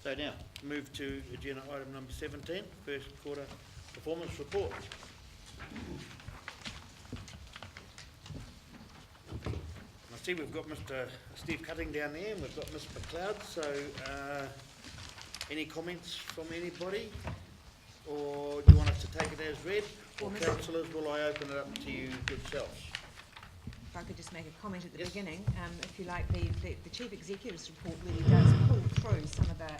So now, move to agenda item number 17, first quarter performance report. I see we've got Mr. Steve Cutting down there, and we've got Ms. McLeod. So, any comments from anybody? Or do you want us to take it as read? Or councillors, will I open it up to you good selves? If I could just make a comment at the beginning, if you like, the Chief Executive's report really does pull through some of the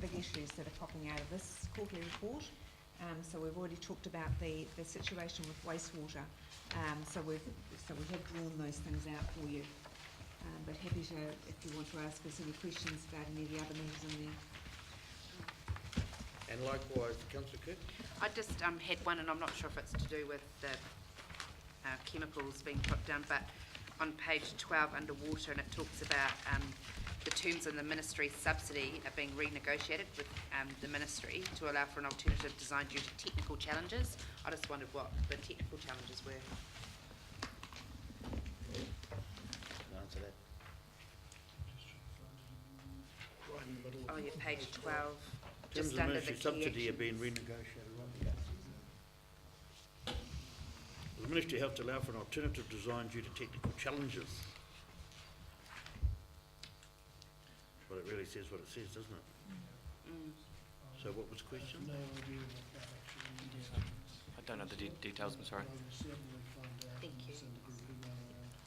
big issues that are popping out of this quarterly report. So we've already talked about the situation with wastewater. So we have drawn those things out for you. But happy to, if you want to ask us any questions about any of the other matters in there. And likewise, Councillor Kirk? I just had one, and I'm not sure if it's to do with the chemicals being put down, but on page 12 underwater, and it talks about the terms in the ministry subsidy are being renegotiated with the ministry to allow for an alternative design due to technical challenges. I just wondered what the technical challenges were. Answer that. Right in the middle. Oh yeah, page 12. Terms Just of under ministry the subsidy are being renegotiated. Right? The ministry have to allow for an alternative design due to technical challenges. Well, it really says what it says, doesn't it? So what was the question? I don't know the details, I'm sorry. Thank you.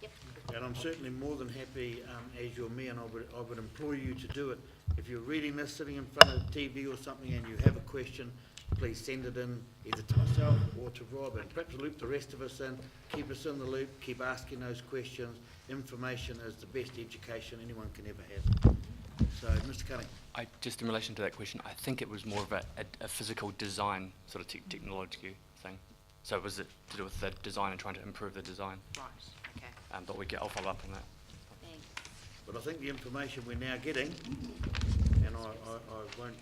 Yep. And I'm certainly more than happy, as your mayor, and I would implore you to do it. If you're reading this, sitting in front of the TV or something, and you have a question, please send it in either to myself or to Rob, and perhaps loop the rest of us in, keep us in the loop, keep asking those questions. Information is the best education anyone can ever have. So, Mr. Cutting. Just in relation to that question, I think it was more of a physical design sort of technology thing. So was it to do with the design and trying to improve the design? Right, okay. But I'll follow up on that. Thanks. But I think the information we're now getting, and I won't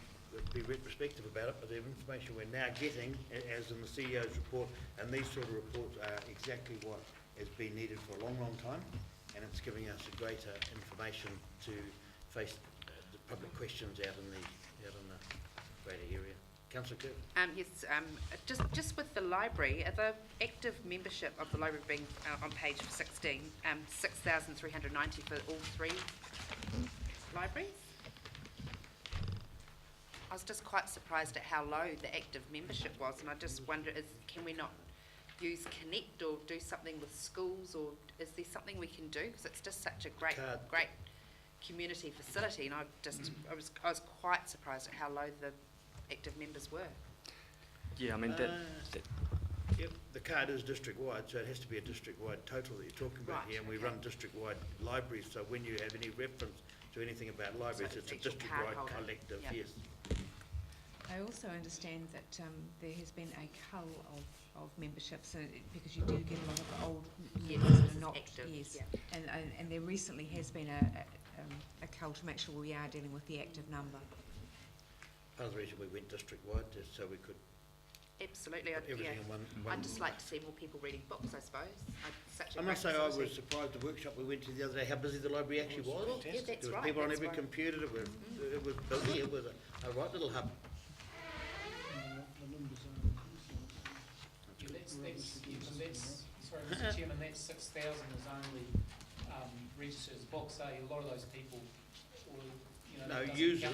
be retrospective about it, but the information we're now getting, as in the CEO's report, and these sort of reports are exactly what has been needed for a long, long time, and it's giving us a greater information to face the public questions out in the greater area. Councillor Kirk? Yes, just with the library, the active membership of the library being on page 16, 6,390 for all three libraries. I was just quite surprised at how low the active membership was, and I just wonder, can we not use Connect or do something with schools, or is there something we can do? Because it's just such a great community facility, and I was quite surprised at how low the active members were. Yeah, I mean Yep, the card is district-wide, so it has to be a district-wide total that you're talking about here, and we run district-wide libraries, so when you have any reference to anything about libraries, it's a district-wide collective, yes. I also understand that there has been a cull of memberships, because you do get a lot of old members that are not active. Yes, and there recently has been a cull to make sure we are dealing with the active number. Part of the reason we went district-wide is so we could Absolutely, everything in one. I'd just like to see more people reading books, I suppose. I must say I was surprised the workshop we went to the other day, how busy the library actually was. Well, yeah, that's There was right. people on every computer, it was busy, it was a right little hub. Sorry, Mr. Chairman, that 6,000 is only registered as books. So a lot of those people, No, users,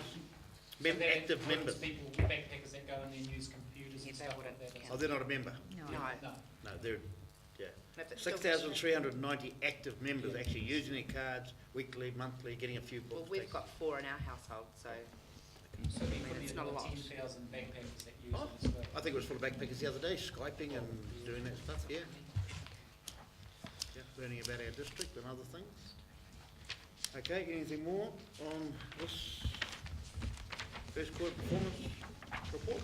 active members. People, backpackers that go in there and use computers and stuff like that. Oh, they're not a member? No. No, they're, 6,390 active members actually using their cards weekly, monthly, getting a few books. Well, we've got 4 in our household, so So there could be it's not a lot. 10,000 backpackers that use it as well. I think it was full of backpackers the other day, Skyping and doing that stuff, yeah. Yeah, learning about our district and other things. Okay, anything more on this first quarter performance report?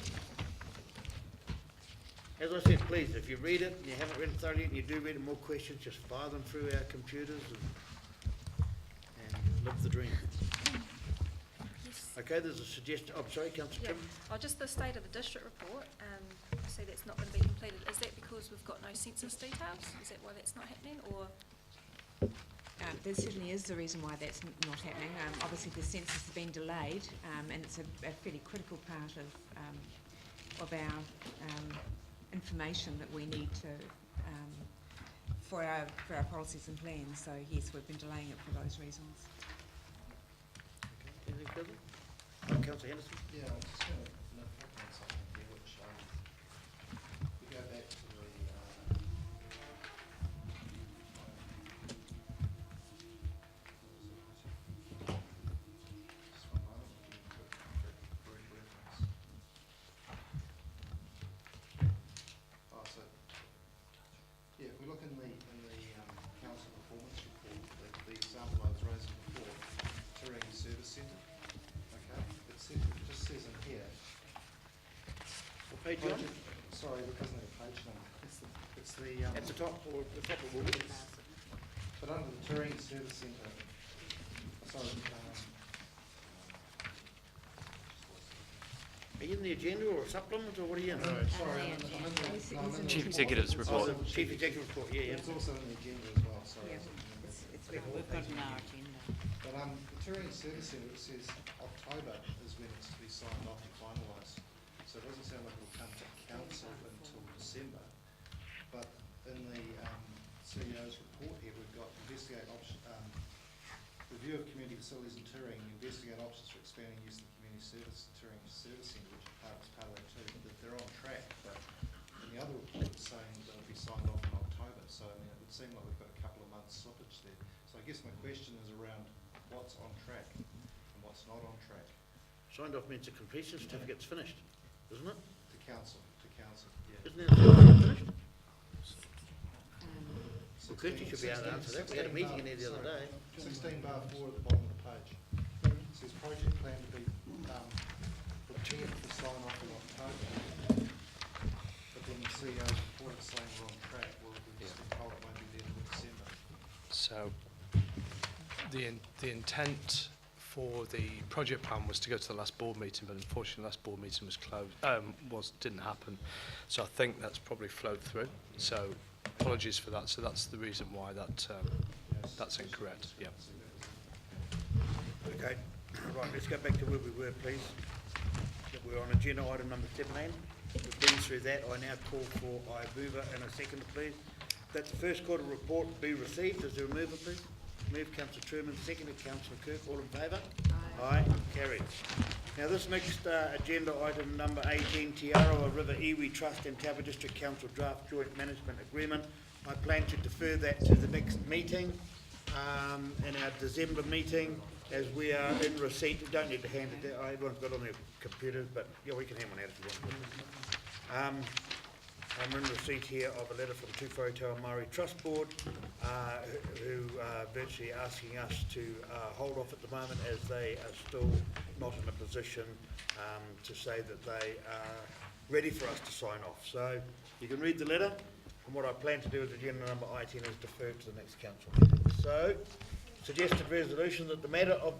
As I said, please, if you read it and you haven't read it thoroughly and you do read it, more questions, just fire them through our computers and live the dream. Okay, there's a suggestion. Oh, sorry, Councillor Kim. Oh, just the state of the district report. Say that's not going to be completed. Is that because we've got no census details? Is that why that's not happening, or? There certainly is a reason why that's not happening. Obviously, the census has been delayed, and it's a fairly critical part of our information that we need to for our policies and plans. So yes, we've been delaying it for those reasons. Okay. Anything further? Councillor Henderson? Yeah, I'm just going to nip on something here, which we go back to the just one moment, let me put the correct reference. Oh, so yeah, if we look in the council performance report, the example I was raising before, Turangi Service Centre. Okay, it just says in here. What page you on? Sorry, there isn't a page number. It's the At the top, or the top of the wall? but under the Turangi Service Centre. Sorry. Are you in the agenda or a supplement, or what are you in? Sorry, I'm in the Chief Executive's report. Oh, the Chief Executive report, yeah, It's yeah. also in the agenda as well. Sorry. Yeah, it's Okay. very We've got an hour agenda. But the Turangi Service Centre, it says October is when it's to be signed off and finalised. So it doesn't sound like it'll come to council until December. But in the CEO's report here, we've got investigate option, review of community facilities in Turangi, investigate options for expanding use of the community service, Turangi Service Centre, which is part of that too. That they're on track, but in the other report it's saying that it'll be signed off in October. So I mean, it would seem like we've got a couple of months slippage there. So I guess my question is around what's on track and what's not on track Signed off means the completion certificate's finished, isn't it? to council, yeah. Isn't it finished? Well, Kirsty should be able to answer that. We had a meeting in there the other day. 16 bar 4 at the bottom of the page. It says project plan to be prepared for sign off in October. But then the CEO's report is saying we're on track. Well, we've just been told it won't be there until December. So the intent for the project plan was to go to the last board meeting, but unfortunately the last board meeting was closed, didn't happen. So I think that's probably flowed through. So apologies for that. So that's the reason why that's incorrect. Yeah. Okay, right, let's go back to where we were, please. We're on agenda item number 17. We've been through that. I now call for Ibuba and a seconder, please. That the first quarter report be received. Is there a mover, please? Move, Councillor Truman, seconded Councillor Kirk. All in favour? Aye. Carried. Now this next agenda item number 18, Te Arawa River Iwi Trust and Taupo District Council draft joint management agreement. I plan to defer that to the next meeting, in our December meeting, as we are in receipt. You don't need to hand it down. Everyone's got on their computers, but yeah, we can hand one out if you want. I'm in receipt here of a letter from Tūwhare Māori Trust Board, who are virtually asking us to hold off at the moment, as they are still not in a position to say that they are ready for us to sign off. So you can read the letter, and what I plan to do with agenda number 18 is defer to the next council meeting. So, suggested resolution that the matter of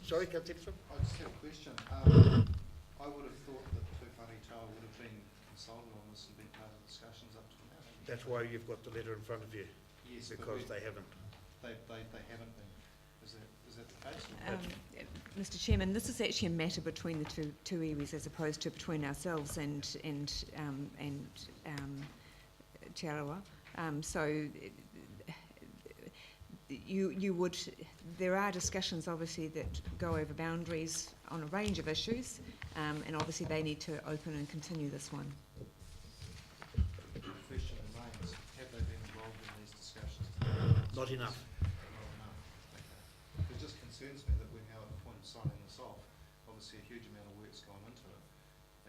sorry, Councillor. I just have a question. I would have thought that Tūwhare would have been consulted on this and been part of the discussions up to now. That's why you've got the letter in front of you, Yes, because they haven't. They haven't been. Is that the case? Mr Chairman, this is actually a matter between the two iwis as opposed to between ourselves and Te Arawa. So you would, there are discussions obviously that go over boundaries on a range of issues, and obviously they need to open and continue this one. The question remains, have they been involved in these discussions? Not enough. Not enough. Okay. It just concerns me that we're now at the point of signing this off. Obviously a huge amount of work's gone into it,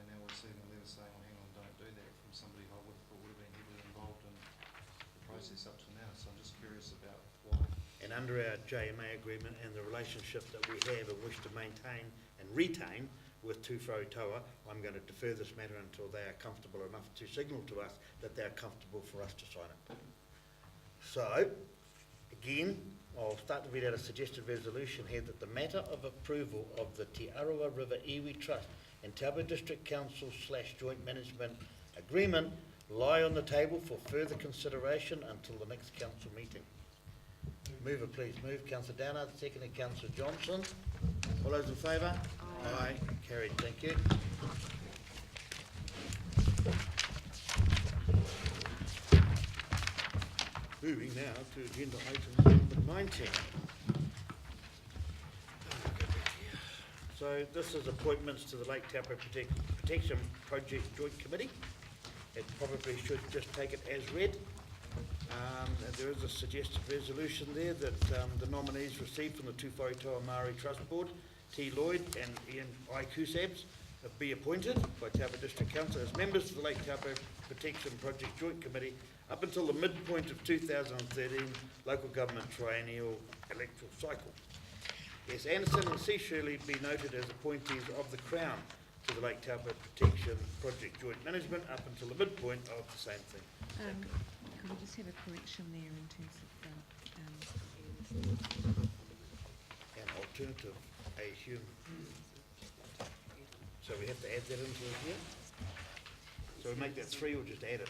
and now we're seeing a letter saying, oh, hang on, don't do that, from somebody who I would have thought would have been heavily involved in the process up to now. So I'm just curious about why. And under our JMA agreement and the relationship that we have and wish to maintain and retain with Tūwhare Toa, I'm going to defer this matter until they are comfortable enough to signal to us that they are comfortable for us to sign it. So, again, I'll start to read out a suggested resolution here that the matter of approval of the Te Arawa River Iwi Trust and Taupo District Council / joint management agreement lie on the table for further consideration until the next council meeting. Mover, please move. Councillor Downard, seconded Councillor Johnson. All those in favour? Aye. Carried, thank you. Moving now to agenda item number 19. So this is appointments to the Lake Taupo Protection Project Joint Committee. It probably should just take it as read. And there is a suggested resolution there that the nominees received from the Tūwharetoa Māori Trust Board, T. Lloyd and Ian I. Kusabs, be appointed by Taupo District Council as members of the Lake Taupo Protection Project Joint Committee up until the midpoint of 2013 local government triennial electoral cycle. S. Anderson and C. Shirley be noted as appointees of the Crown to the Lake Taupo Protection Project Joint Management up until the midpoint of the same thing. Could we just have a correction there in terms of An alternative, a human. So we have to add that into here? So we make that 3 or just add it?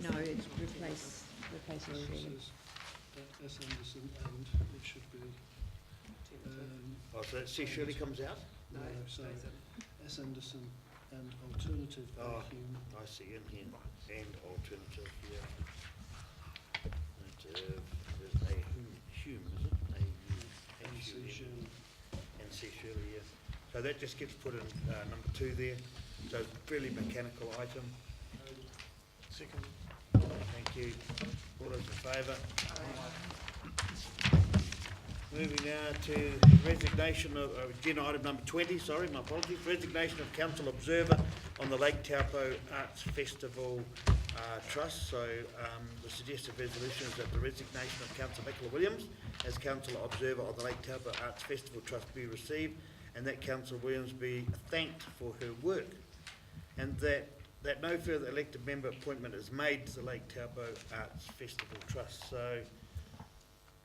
no, it's replace Shirley. S. Anderson, and it should be. Oh, so that C. Shirley comes out? No, so S. Anderson and alternative Oh, Hume. I see, in here, and alternative, yeah. Alternative, there's a Hume, is it? A And C. Shirley. And C. Shirley, yeah. So that just gets put in number 2 there. So it's a fairly mechanical item. Second. Thank you. All those in favour? Moving now to resignation of agenda item number 20, sorry, my apologies. Resignation of council observer on the Lake Taupo Arts Festival Trust. So the suggested resolution is that the resignation of Councillor Nicola Williams as council observer on the Lake Taupo Arts Festival Trust be received, and that Councillor Williams be thanked for her work, and that no further elected member appointment is made to the Lake Taupo Arts Festival Trust. So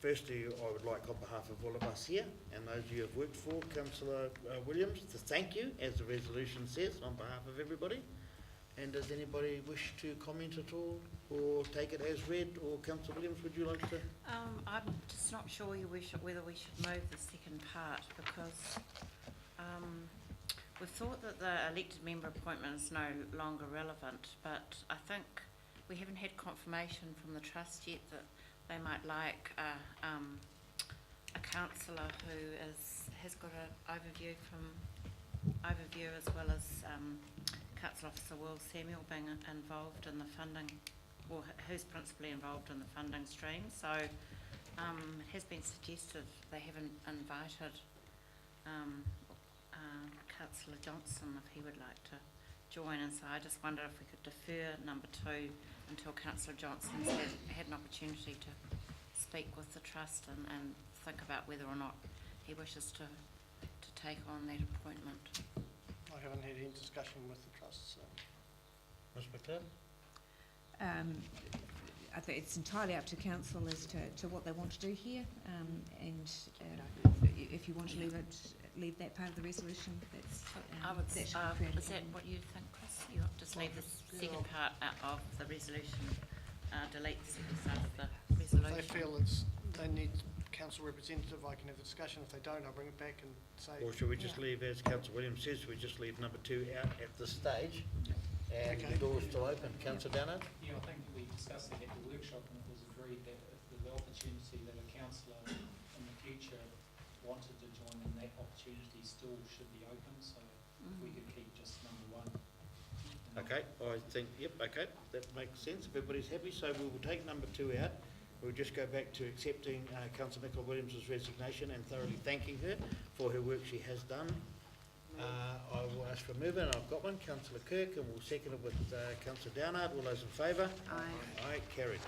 firstly, I would like on behalf of all of us here and those you have worked for, Councillor Williams, to thank you, as the resolution says, on behalf of everybody. And does anybody wish to comment at all or take it as read? Or Councillor Williams, would you like to? I'm just not sure whether we should move the second part, because we've thought that the elected member appointment is no longer relevant, but I think we haven't had confirmation from the trust yet that they might like a councillor who has got an overview as well as Council Officer Will Samuel being involved in the funding, or who's principally involved in the funding stream. So it has been suggested they haven't invited Councillor Johnson if he would like to join, and so I just wonder if we could defer number 2 until Councillor Johnson's had an opportunity to speak with the trust and think about whether or not he wishes to take on that appointment. I haven't had any discussion with the trust, so. Ms McLeod? I think it's entirely up to council as to what they want to do here, and if you want to leave that part of the resolution, that's that should be fairly is that what you think, Chris? You want to just leave the second part out of the resolution, delete the second part of the resolution? If they feel they need council representative, I can have a discussion. If they don't, I'll bring it back and say. Or should we just leave, as Councillor Williams says, we just leave number 2 out at this stage? And Okay. the door's still open. Councillor Downard? Yeah, I think we discussed that at the workshop, and it was agreed that if there's the opportunity that a councillor in the future wanted to join, then that opportunity still should be open, so if we could keep just number 1. Okay, I think, yep, okay, that makes sense. If everybody's happy, so we will take number 2 out. We'll just go back to accepting Councillor Nicola Williams' resignation and thoroughly thanking her for her work she has done. I will ask for a mover, and I've got one, Councillor Kirk, and we'll second it with Councillor Downard. All those in favour? Aye. Aye, carried.